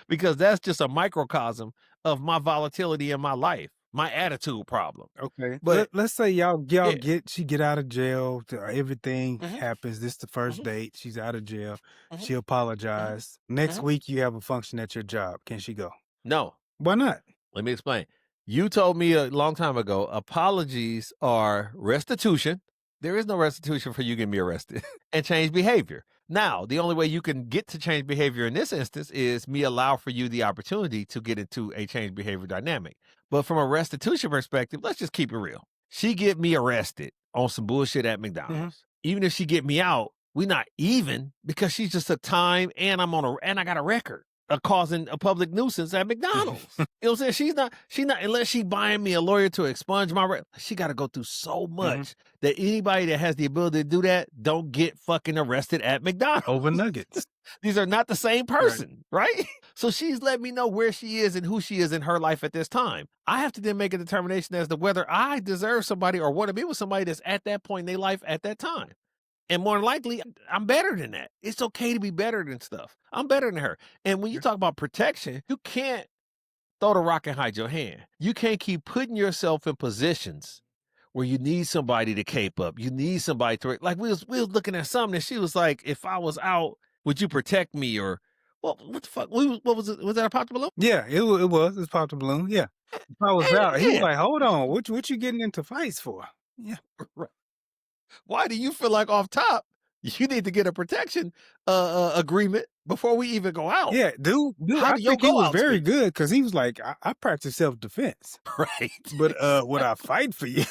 because that's just a microcosm of my volatility in my life, my attitude problem.
Okay.
But
Let's say y'all
Yeah.
she get out of jail, everything
Mhm.
happens. This is the 1st
Mhm.
date. She's out of jail.
Mhm.
She apologized. Next
Mhm.
week you have a function at your job. Can she go?
No,
Why not?
let me explain. You told me a long time ago, apologies are restitution. There is no restitution for you getting me arrested and change behavior. Now, the only way you can get to change behavior in this instance is me allow for you the opportunity to get into a change behavior dynamic. But from a restitution perspective, let's just keep it real. She get me arrested on some bullshit at McDonald's. Even if she get me out, we not even because she's just took time and I got a record of causing a public nuisance at McDonald's. You know what I'm saying? She's not, unless she buying me a lawyer to expunge my record, she got to go through so much that anybody that has the ability to do that don't get fucking arrested at McDonald's.
Over nuggets.
These are not the same person, right? So she's let me know where she is and who she is in her life at this time. I have to then make a determination as to whether I deserve somebody or want to be with somebody that's at that point in their life at that time. And more than likely, I'm better than that. It's okay to be better than stuff. I'm better than her. And when you talk about protection, you can't throw the rock and hide your hand. You can't keep putting yourself in positions where you need somebody to cape up. You need somebody to, like, we was looking at something and she was like, if I was out, would you protect me? Or, well, what the fuck? What was it? Was that a pop the balloon?
Yeah, it was. It's pop the balloon. Yeah. If I was out, he was
Yeah.
like, hold on, what you getting into fights for? Yeah.
Right. Why do you feel like off top you need to get a protection agreement before we even go out?
Yeah, dude,
How
I
do your
think he
go
was
out
very
speak?
good because he was like, I practice self-defense.
Right.
But would I fight for you?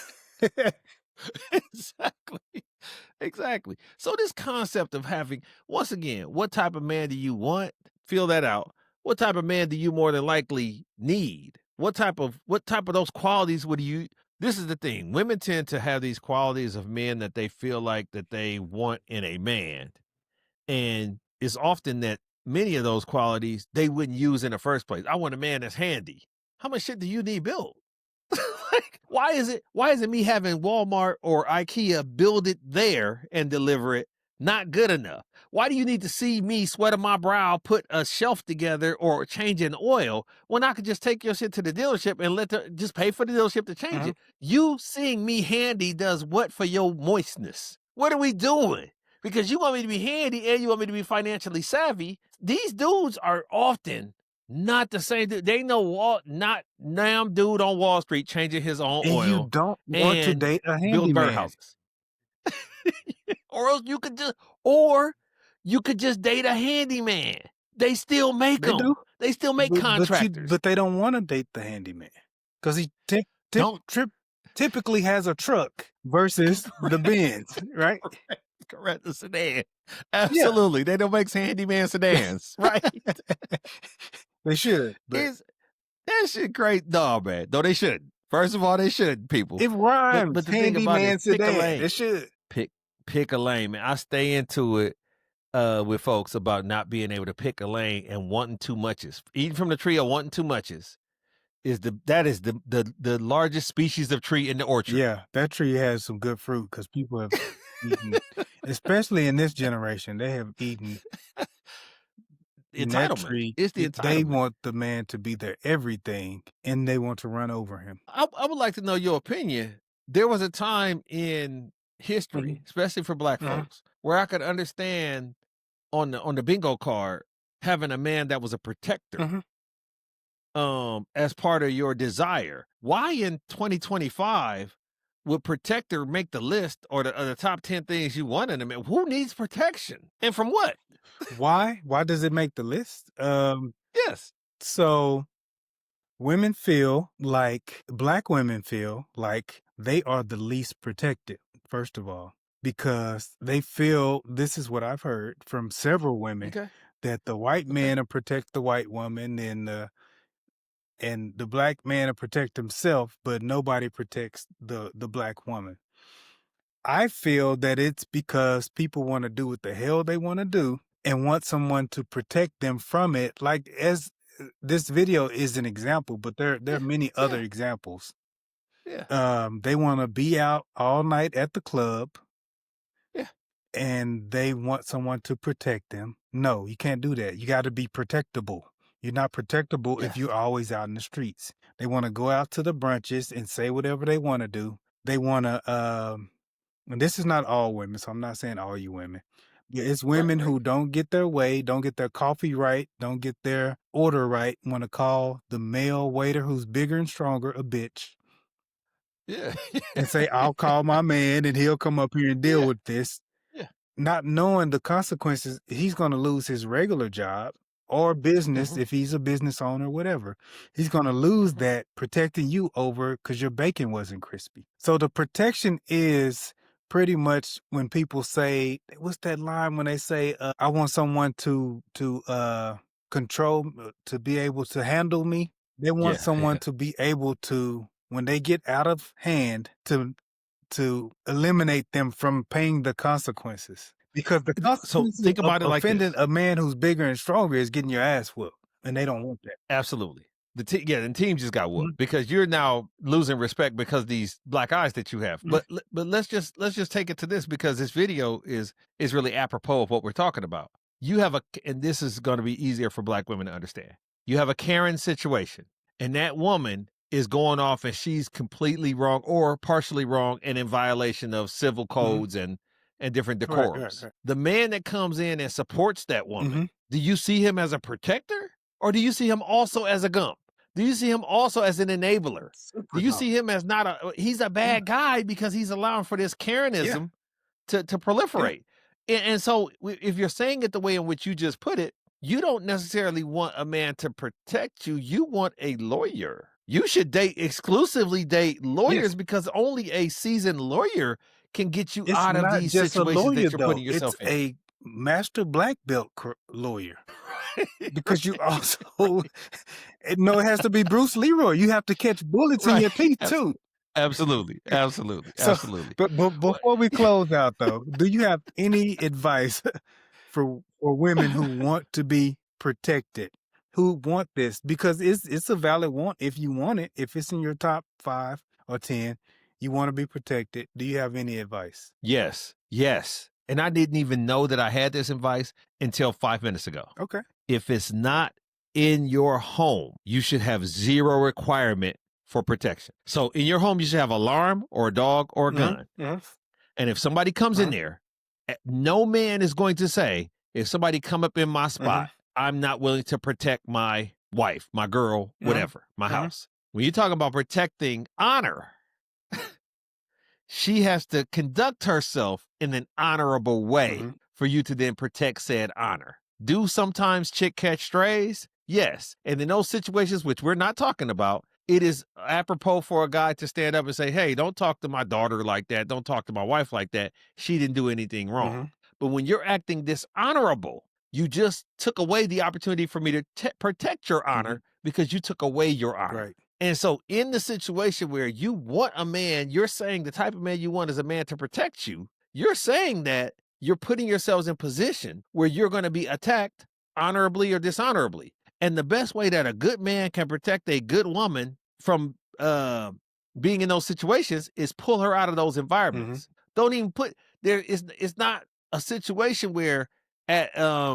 Exactly. So this concept of having, once again, what type of man do you want? Feel that out. What type of man do you more than likely need? What type of those qualities would you? This is the thing. Women tend to have these qualities of men that they feel like that they want in a man. And it's often that many of those qualities they wouldn't use in the first place. I want a man that's handy. How much shit do you need built? Like, why is it me having Walmart or IKEA build it there and deliver it not good enough? Why do you need to see me sweating my brow, put a shelf together or change an oil when I could just take your shit to the dealership and just pay for the dealership to change it? You seeing me handy does what for your moistness? What are we doing? Because you want me to be handy and you want me to be financially savvy. These dudes are often not the same dude. They know not damn dude on Wall Street changing his own
And
oil
you don't want to
and
date a
build
handyman.
birdhouses. Or else you could just date a handyman. They still make
They
them.
do.
They still make contractors.
But they don't want to date the handyman because he
Don't-
typically has a truck versus the Benz, right?
Correct, the sedan. Absolutely. They don't make handyman sedans, right?
They should. But
That shit great. No, man. No, they shouldn't. First of all, they shouldn't, people.
it rhymes.
But the thing about it
Handyman
is, pick a
sedan.
lane.
It should.
Pick a lane, man. I stay into it with folks about not being able to pick a lane and wanting too muches. Eating from the tree or wanting too muches is the largest species of tree in the orchard.
Yeah, that tree has some good fruit because people have eaten, especially in this generation, they have eaten in that
Entitlement.
tree.
It's the
They
entitlement.
want the man to be their everything, and they want to run over him.
I would like to know your opinion. There was a time in history, especially for Black folks, where I could understand on the bingo card having a man that was a protector as part of your desire. Why in 2025 would protector make the list or the top 10 things you want in a man? Who needs protection and from what?
Why? Why does it make the list?
Yes.
So Black women feel like they are the least protected, first of all, because they feel, this is what I've heard from several women, that the white man will protect the white woman and the black man will protect himself, but nobody protects the black woman. I feel that it's because people want to do what the hell they want to do and want someone to protect them from it. Like, as this video is an example, but there are many other examples.
Yeah.
They want to be out all night at the club.
Yeah.
and they want someone to protect them. No, you can't do that. You got to be protectable. You're not protectable if
Yes.
you're always out in the streets. They want to go out to the brunches and say whatever they want to do. They want to, and this is not all women, so I'm not saying all you women. Yeah, it's women who don't get their way, don't get their coffee right, don't get their order right, want to call the male waiter who's bigger and stronger a bitch
Yeah.
and say, I'll call my man and he'll come up here and deal
Yeah.
with this.
Yeah.
Not knowing the consequences, he's going to lose his regular job or business if he's a business owner, whatever. He's going to lose that protecting you over because your bacon wasn't crispy. So the protection is pretty much when people say, what's that line when they say, I want someone to control, to be able to handle me. They want someone to be able to, when they get out of hand, to eliminate them from paying the consequences. Because the
So
consequences
think about
of
it like
offending
this.
a man who's bigger and stronger is getting your ass whooped, and they don't want that.
Absolutely. The team just got whooped because you're now losing respect because these black eyes that you have. But let's just take it to this, because this video is really apropos of what we're talking about. You have and this is going to be easier for black women to understand. You have a Karen situation, and that woman is going off and she's completely wrong or partially wrong and in violation of civil codes and different decorums.
Right.
The man that comes in and supports that woman, do you see him as a protector, or do you see him also as a gump? Do you see him also as an enabler? Do you see him as he's a bad guy because he's allowing for this Karenism to proliferate? And so if you're saying it the way in which you just put it, you don't necessarily want a man to protect you. You want a lawyer. You should exclusively date lawyers because only a seasoned lawyer can get you out of these situations that you're putting yourself in.
It's a master black belt lawyer. Because you also, it has to be Bruce Leroy. You have to catch bullets in your teeth too.
Absolutely.
But before we close out, though, do you have any advice for women who want to be protected, who want this? Because it's a valid want if you want it. If it's in your top 5 or 10, you want to be protected. Do you have any advice?
Yes. And I didn't even know that I had this advice until 5 minutes ago.
Okay.
If it's not in your home, you should have zero requirement for protection. So in your home, you should have an alarm or a dog or a gun. And if somebody comes in there, no man is going to say, if somebody come up in my spot, I'm not willing to protect my wife, my girl, whatever, my house. When you're talking about protecting honor, she has to conduct herself in an honorable way for you to then protect said honor. Do sometimes chick catch strays? Yes. And in those situations, which we're not talking about, it is apropos for a guy to stand up and say, hey, don't talk to my daughter like that. Don't talk to my wife like that. She didn't do anything wrong. But when you're acting dishonorable, you just took away the opportunity for me to protect your honor because you took away your honor.
Right.
And so in the situation where you want a man, you're saying the type of man you want is a man to protect you. You're saying that you're putting yourselves in position where you're going to be attacked honorably or dishonorably. And the best way that a good man can protect a good woman from being in those situations is pull her out of those environments. Don't even it's not a situation where at I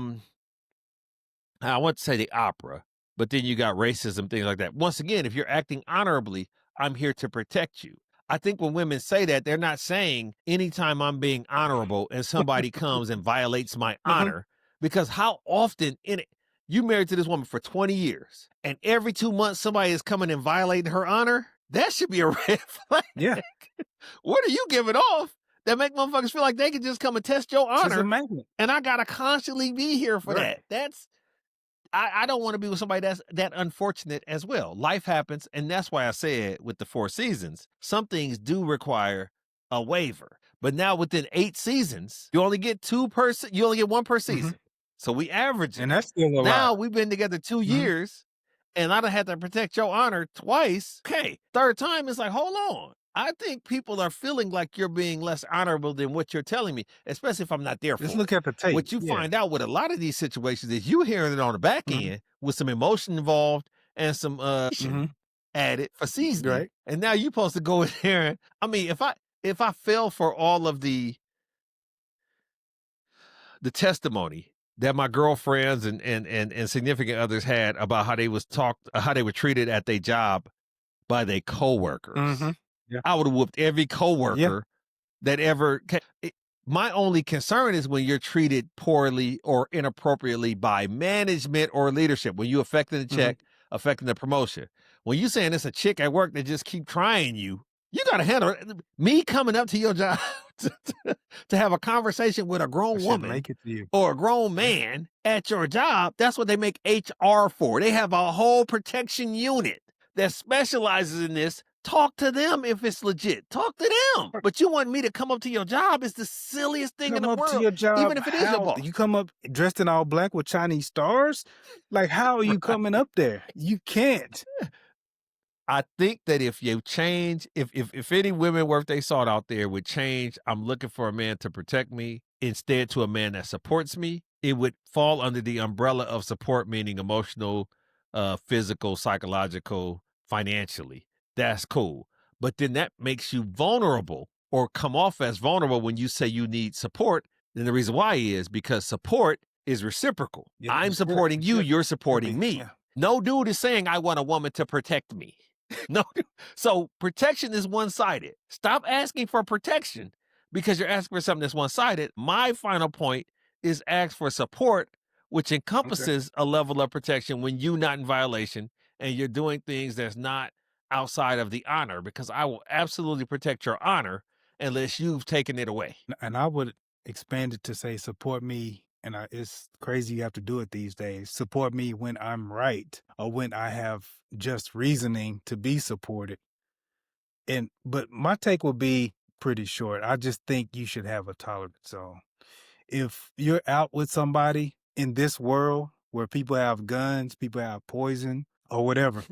want to say the opera, but then you got racism, things like that. Once again, if you're acting honorably, I'm here to protect you. I think when women say that, they're not saying anytime I'm being honorable and somebody comes and violates my honor, because how often you married to this woman for 20 years and every 2 months somebody is coming and violating her honor, that should be a red flag.
Yeah.
What are you giving off that make motherfuckers feel like they can just come and test your honor? And I got to constantly be here for that. I don't want to be with somebody that's that unfortunate as well. Life happens, and that's why I said with the 4 seasons, some things do require a waiver. But now within 8 seasons, you only get 1 per season. So we average it.
And that's still a lot.
Now we've been together 2 years, and I done had to protect your honor twice. Okay, 3rd time, it's like, hold on. I think people are feeling like you're being less honorable than what you're telling me, especially if I'm not there for
Just
it.
look at the tape.
What you find out with a lot of these situations is you hearing it on the back end with some emotion involved and some added for seasoning.
Right.
And now you're supposed to go in there and, I mean, if I fell for all of the the testimony that my girlfriends and significant others had about how they were treated at their job by their coworkers.
Mm-hmm. Yeah.
I would have whooped every coworker that ever. My only concern is when you're treated poorly or inappropriately by management or leadership. When you affecting the check, affecting the promotion. When you saying it's a chick at work that just keep trying you got to handle it. Me coming up to your job to have a conversation with a grown woman
make it to you.
or a grown man at your job. That's what they make HR for. They have a whole protection unit that specializes in this. Talk to them if it's legit. Talk to them. But you want me to come up to your job? It's the silliest thing in the world.
To your job,
even if it is your boss.
You come up dressed in all black with Chinese stars? Like, how are you coming up there? You can't.
I think that if you change, if any women worth they salt out there would change, I'm looking for a man to protect me instead to a man that supports me, it would fall under the umbrella of support, meaning emotional, physical, psychological, financially. That's cool. But then that makes you vulnerable or come off as vulnerable when you say you need support. Then the reason why is because support is reciprocal.
Yeah,
I'm supporting you, you're supporting me.
Yeah.
No dude is saying I want a woman to protect me. No. So protection is one-sided. Stop asking for protection because you're asking for something that's one-sided. My final point is ask for support, which encompasses a level of protection when you're not in violation and you're doing things that's not outside of the honor, because I will absolutely protect your honor unless you've taken it away.
And I would expand it to say support me. And it's crazy you have to do it these days. Support me when I'm right or when I have just reasoning to be supported. But my take would be pretty short. I just think you should have a tolerance zone. If you're out with somebody in this world where people have guns, people have poison or whatever,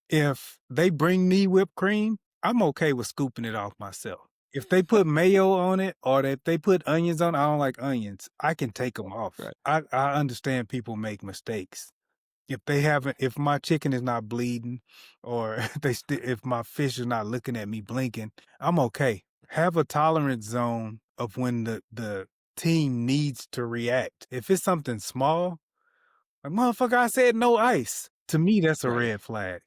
if they bring me whipped cream, I'm okay with scooping it off myself. If they put mayo on it or if they put onions on it, I don't like onions. I can take them off. Right. I understand people make mistakes. If my chicken is not bleeding or if my fish is not looking at me blinking, I'm okay. Have a tolerance zone of when the team needs to react. If it's something small, like, motherfucker, I said no ice. To me, that's a red flag.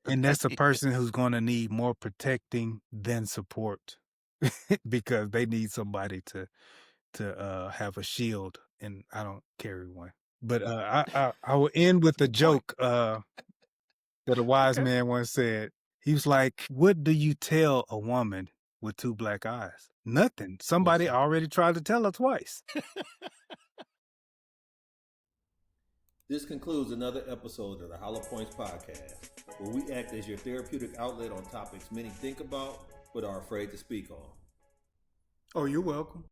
And that's a person who's going to need more protecting than support because they need somebody to have a shield, and I don't carry one. But I will end with a joke that a wise man once said. He was like, what do you tell a woman with two black eyes? Nothing. Somebody already tried to tell her twice.
This concludes another episode of the Hollow Points Podcast, where we act as your therapeutic outlet on topics many think about but are afraid to speak on.
Oh, you're welcome.